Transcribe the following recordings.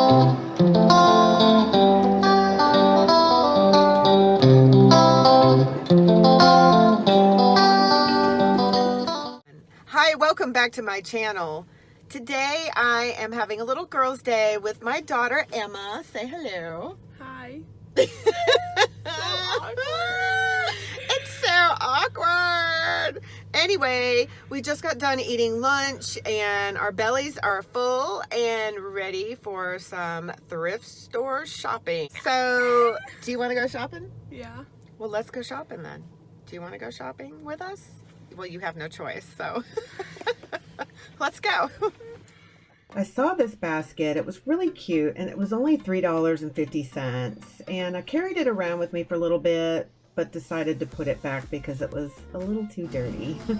Hi, welcome back to my channel. Today I am having a little girls' day with my daughter Emma. Say hello. Hi. It's so awkward. Anyway, we just got done eating lunch and our bellies are full and ready for some thrift store shopping. So, do you want to go shopping? Yeah. Well, let's go shopping then. Do you want to go shopping with us? Well, you have no choice, so let's go. I saw this basket. It was really cute, and it was only $3.50. And I carried it around with me for a little bit, but decided to put it back because it was a little too dirty. Oh,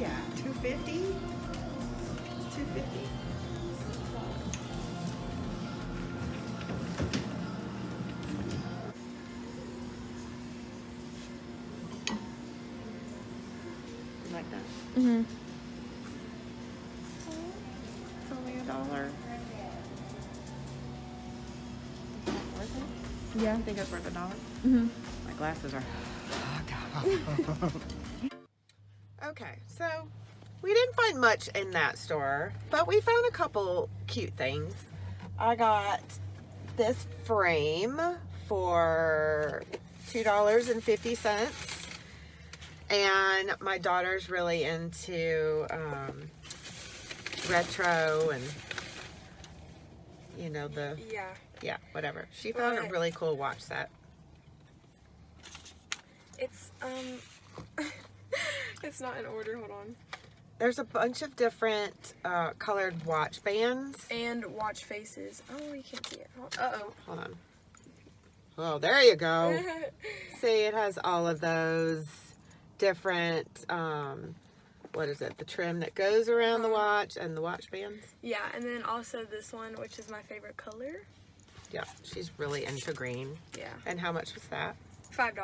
yeah, $2.50? $2.50. Like that. Mm-hmm. It's only $1. Worth it? Yeah. I think it's worth $1. Mm-hmm. My glasses are. Okay, so we didn't find much in that store, but we found a couple cute things. I got this frame for $2.50. And my daughter's really into retro and, you know, the, yeah, whatever. She found a really cool watch set. It's, it's not in order, hold on. There's a bunch of different colored watch bands. And watch faces. Oh, you can't see it. Uh-oh. Hold on. Oh, there you go. See, it has all of those different, what is it, the trim that goes around the watch and the watch bands. Yeah, and then also this one, which is my favorite color. Yeah, she's really into green. Yeah. And how much was that? $5.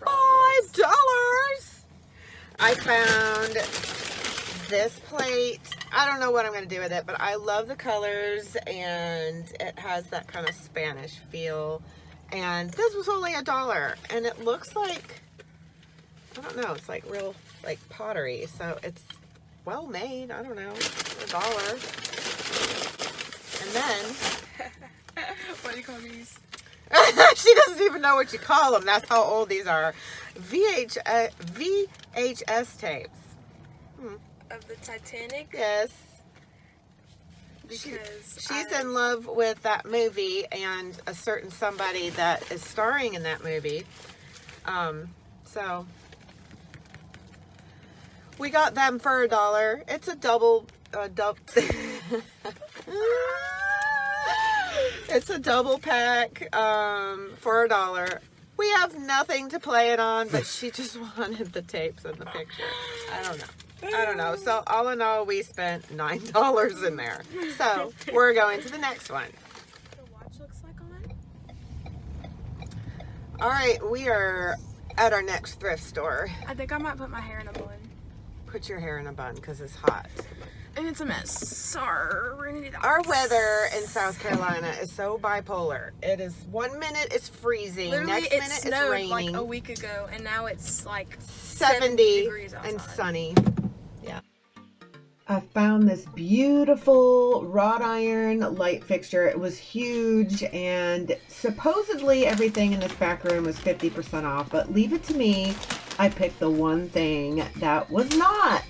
$5! I found this plate. I don't know what I'm going to do with it, but I love the colors and it has that kind of Spanish feel. And this was only $1, and it looks like, I don't know, it's like real, like pottery, so it's well made. I don't know, $1. And then What do you call these? she doesn't even know what you call them. That's how old these are. VHS tapes. Of the Titanic? Yes. Because she's in love with that movie and a certain somebody that is starring in that movie. So we got them for $1. It's a double it's a double pack for $1. We have nothing to play it on, but she just wanted the tapes and the picture. I don't know. So all in all, we spent $9 in there. So we're going to the next one. The watch looks like on it. All right, we are at our next thrift store. I think I might put my hair in a bun. Put your hair in a bun because it's hot. And it's a mess. Sorry. We're gonna do that. Our weather in South Carolina is so bipolar. It is 1 minute it's freezing, Literally, next minute it's raining. Like a week ago, and now it's like 70 degrees outside. and sunny. Yeah. I found this beautiful wrought iron light fixture. It was huge, and supposedly everything in this back room was 50% off, but leave it to me. I picked the one thing that was not.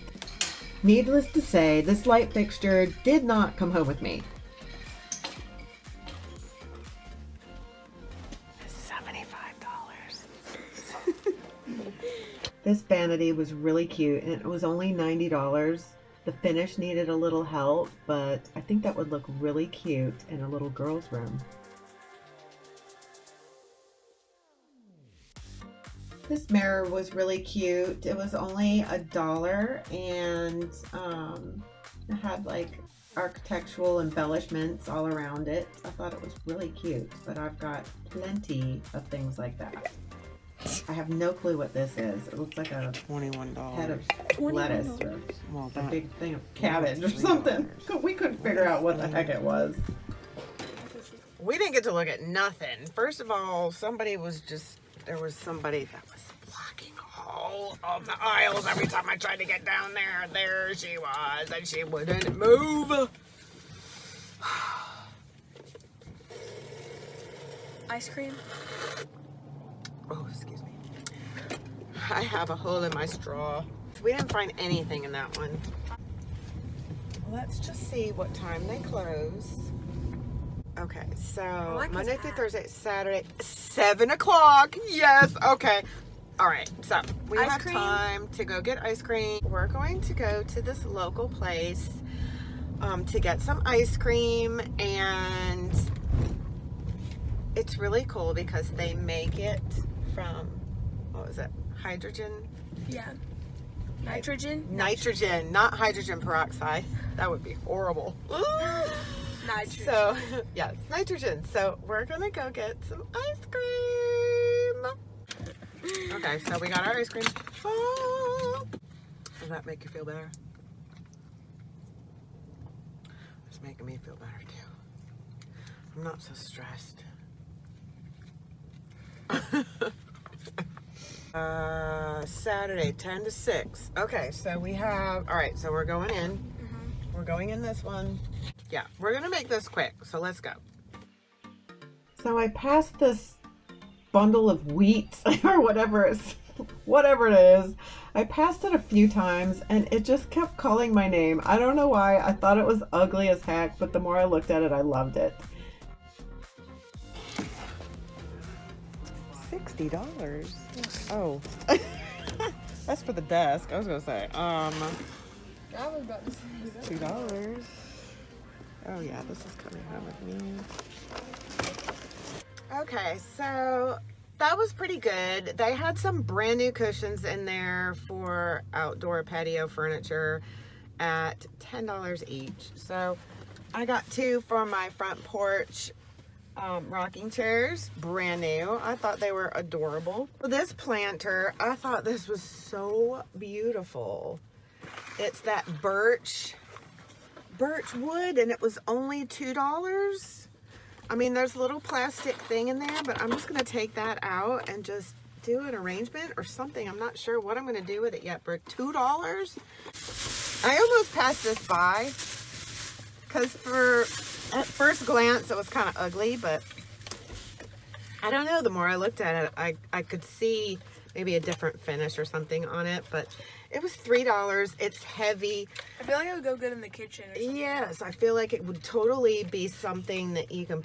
Needless to say, this light fixture did not come home with me. $75. This vanity was really cute, and it was only $90. The finish needed a little help, but I think that would look really cute in a little girl's room. This mirror was really cute. It was only $1, and it had like architectural embellishments all around it. I thought it was really cute, but I've got plenty of things like that. I have no clue what this is. It looks like a $21. head of lettuce or Well, a that, big thing of cabbage or something. We couldn't figure out what the heck it was. We didn't get to look at nothing. First of all, there was somebody that was blocking all of the aisles every time I tried to get down there. There she was, and she wouldn't move. Ice cream. Oh, excuse me. I have a hole in my straw. We didn't find anything in that one. Let's just see what time they close. Okay, so like Monday his through hat. Thursday, Saturday, 7 o'clock. Yes, okay. All right, so we Ice have cream? time to go get ice cream. We're going to go to this local place to get some ice cream, and it's really cool because they make it from, what was it, hydrogen? Yeah. Nitrogen. Nitrogen, not hydrogen peroxide. That would be horrible. Nitrogen. So, yes, nitrogen. So, we're gonna go get some ice cream. Okay, so we got our ice cream. Oh. Does that make you feel better? It's making me feel better too. I'm not so stressed. Saturday, 10 to 6. Okay, so we have, all right, so we're going in. We're going in this one. Yeah, we're gonna make this quick, so let's go. So I passed this bundle of wheat or whatever it is. I passed it a few times and it just kept calling my name. I don't know why. I thought it was ugly as heck, but the more I looked at it, I loved it. $60. Oh. That's for the desk. I was gonna say. I was about to say that. $2. Oh yeah, this is coming home with me. Okay, so that was pretty good. They had some brand new cushions in there for outdoor patio furniture at $10 each. So I got 2 for my front porch rocking chairs, brand new. I thought they were adorable. This planter, I thought this was so beautiful. It's that birch wood, and it was only $2. I mean, there's a little plastic thing in there, but I'm just gonna take that out and just do an arrangement or something. I'm not sure what I'm gonna do with it yet, but $2? I almost passed this by because at first glance it was kind of ugly, but I don't know, the more I looked at it, I could see maybe a different finish or something on it, but it was $3. It's heavy. I feel like it would go good in the kitchen or something. Yes, I feel like it would totally be something that you can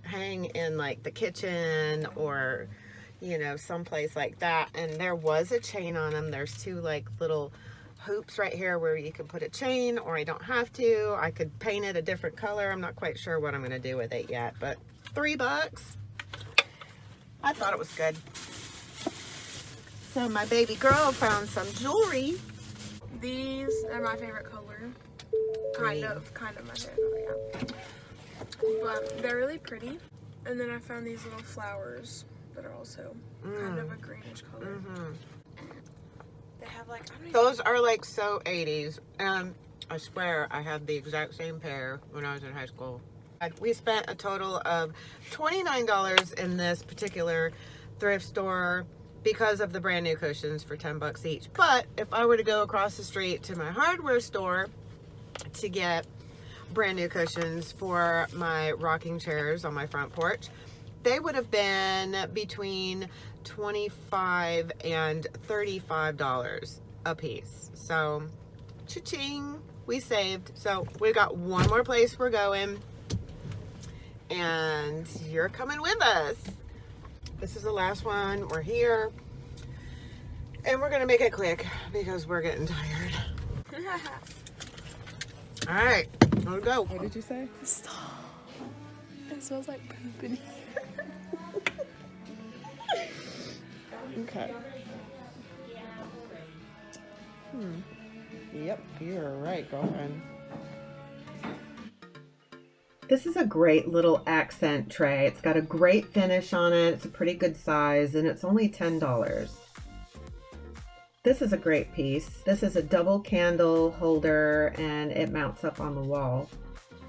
hang in like the kitchen or, you know, someplace like that. And there was a chain on them. There's 2 like little hoops right here where you can put a chain, or I don't have to. I could paint it a different color. I'm not quite sure what I'm going to do with it yet, but $3. I thought it was good. So my baby girl found some jewelry. These are my favorite color. Kind of my favorite color, yeah. But they're really pretty. And then I found these little flowers that are also kind of a greenish color. They have like, I don't even Those are like so 80s. I swear I had the exact same pair when I was in high school. We spent a total of $29 in this particular thrift store because of the brand new cushions for $10 each. But if I were to go across the street to my hardware store to get brand new cushions for my rocking chairs on my front porch, they would have been between $25 and $35 a piece. So, cha-ching, we saved. So we got one more place we're going, and you're coming with us. This is the last one. We're here. And we're going to make it quick because we're getting tired. All right, let's go. What did you say? Stop. It smells like poop in here. Okay. Yep, you're right, girlfriend. This is a great little accent tray. It's got a great finish on it. It's a pretty good size, and it's only $10. This is a great piece. This is a double candle holder, and it mounts up on the wall.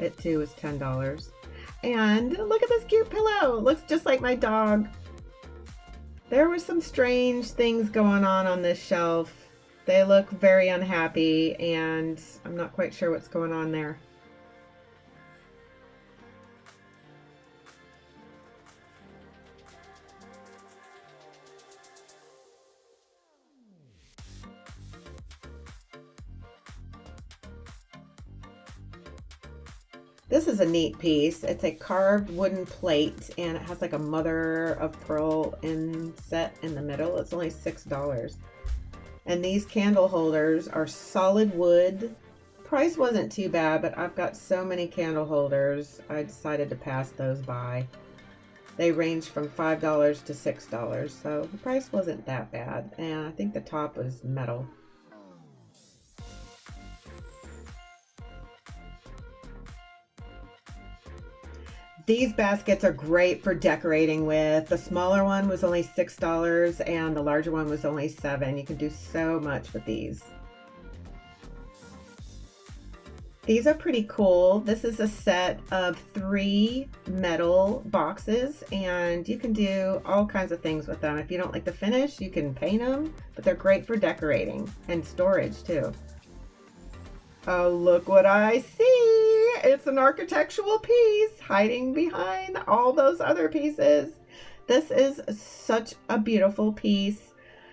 It too is $10. And look at this cute pillow. It looks just like my dog. There were some strange things going on this shelf. They look very unhappy, and I'm not quite sure what's going on there. This is a neat piece. It's a carved wooden plate, and it has like a mother of pearl inset in the middle. It's only $6. And these candle holders are solid wood. Price wasn't too bad, but I've got so many candle holders, I decided to pass those by. They range from $5 to $6, so the price wasn't that bad. And I think the top was metal. These baskets are great for decorating with. The smaller one was only $6 and the larger one was only $7. You can do so much with these. These are pretty cool. This is a set of 3 metal boxes, and you can do all kinds of things with them. If you don't like the finish, you can paint them, but they're great for decorating and storage too. Oh, look what I see. It's an architectural piece hiding behind all those other pieces. This is such a beautiful piece.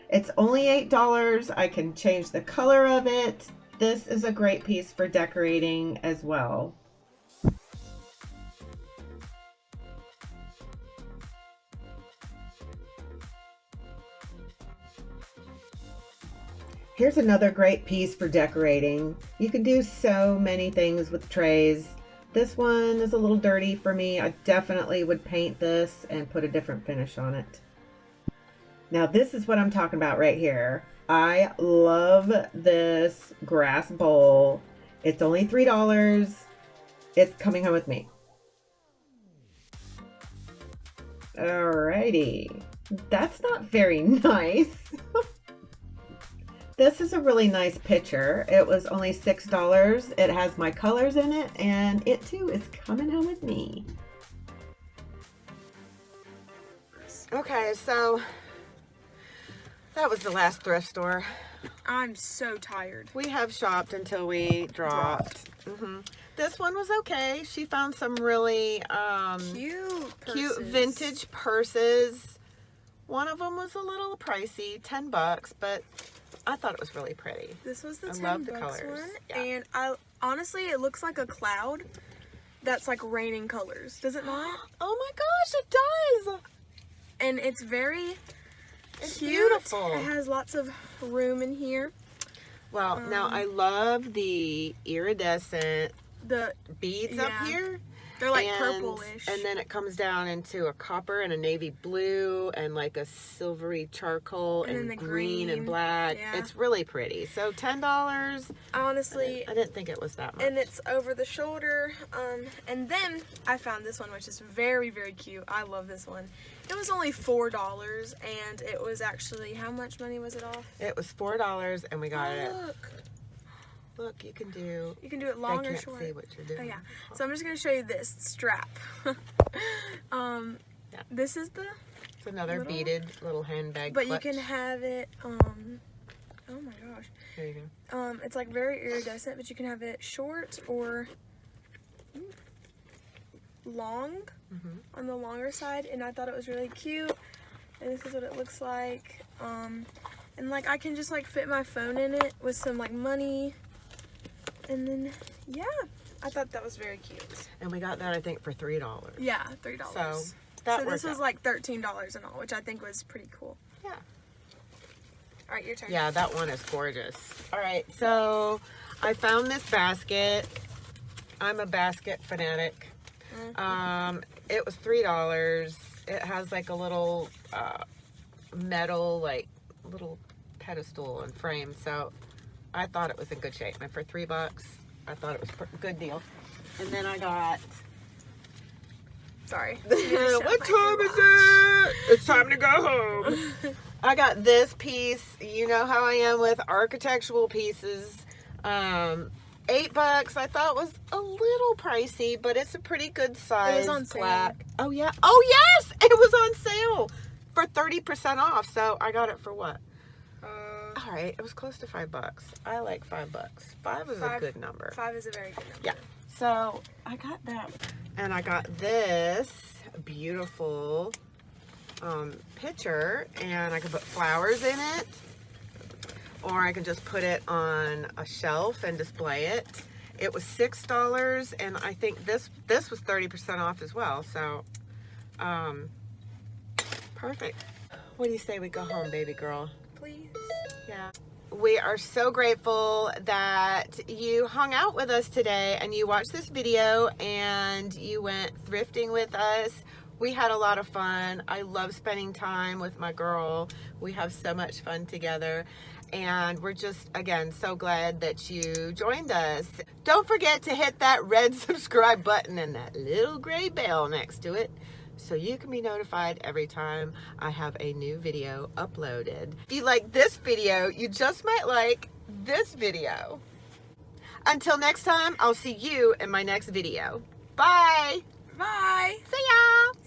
It's only $8. I can change the color of it. This is a great piece for decorating as well. Here's another great piece for decorating. You can do so many things with trays. This one is a little dirty for me. I definitely would paint this and put a different finish on it. Now this is what I'm talking about right here. I love this grass bowl. It's only $3. It's coming home with me. Alrighty. That's not very nice. This is a really nice picture. It was only $6. It has my colors in it, and it too is coming home with me. Okay, so that was the last thrift store. I'm so tired. We have shopped until we dropped. This one was okay. She found some really cute vintage purses. One of them was a little pricey, $10, but I thought it was really pretty. This was the $10 love the colors. one, yeah. and honestly, it looks like a cloud that's like raining colors. Does it not? Oh my gosh, it does! And it's very cute. Beautiful. It has lots of room in here. Well, now I love the iridescent beads up here. They're like purplish. And then it comes down into a copper and a navy blue and like a silvery charcoal and green and black. Yeah. It's really pretty. So $10. Honestly, I didn't think it was that much. And it's over the shoulder. And then I found this one, which is very, very cute. I love this one. It was only $4, and it was actually, how much money was it off? It was $4, and we got it. Look, you can do it long or short. They can't see what you're doing. Oh yeah. So I'm just gonna show you this strap. This is it's another beaded little handbag. But clutch. you can have it. Oh my gosh. There you go. It's like very iridescent, but you can have it short or long on the longer side, and I thought it was really cute. And this is what it looks like. And like I can just like fit my phone in it with some like money. And then, yeah, I thought that was very cute. And we got that, I think, for $3. Yeah, $3. So this was like $13 and all, which I think was pretty cool. Yeah. All right, your turn. Yeah, that one is gorgeous. All right, so I found this basket. I'm a basket fanatic. It was $3. It has like a little metal, like little pedestal and frame. So I thought it was in good shape. And for $3, I thought it was a good deal. And then I got Sorry. What time is it? It's time to go home. I got this piece. You know how I am with architectural pieces. $8 I thought was a little pricey, but it's a pretty good size. It was on sale. Black. Oh yeah. Oh yes, it was on sale for 30% off. So I got it for what? All right, it was close to $5. I like $5. 5 is a good number. 5 is a very good number. Yeah. So I got that, and I got this beautiful pitcher, and I can put flowers in it, or I can just put it on a shelf and display it. It was $6, and I think this was 30% off as well. So, perfect. What do you say we go home, baby girl? Please. Yeah. We are so grateful that you hung out with us today and you watched this video and you went thrifting with us. We had a lot of fun. I love spending time with my girl. We have so much fun together. And we're just, again, so glad that you joined us. Don't forget to hit that red subscribe button and that little gray bell next to it, so you can be notified every time I have a new video uploaded. If you like this video, you just might like this video. Until next time, I'll see you in my next video. Bye. Bye. See ya.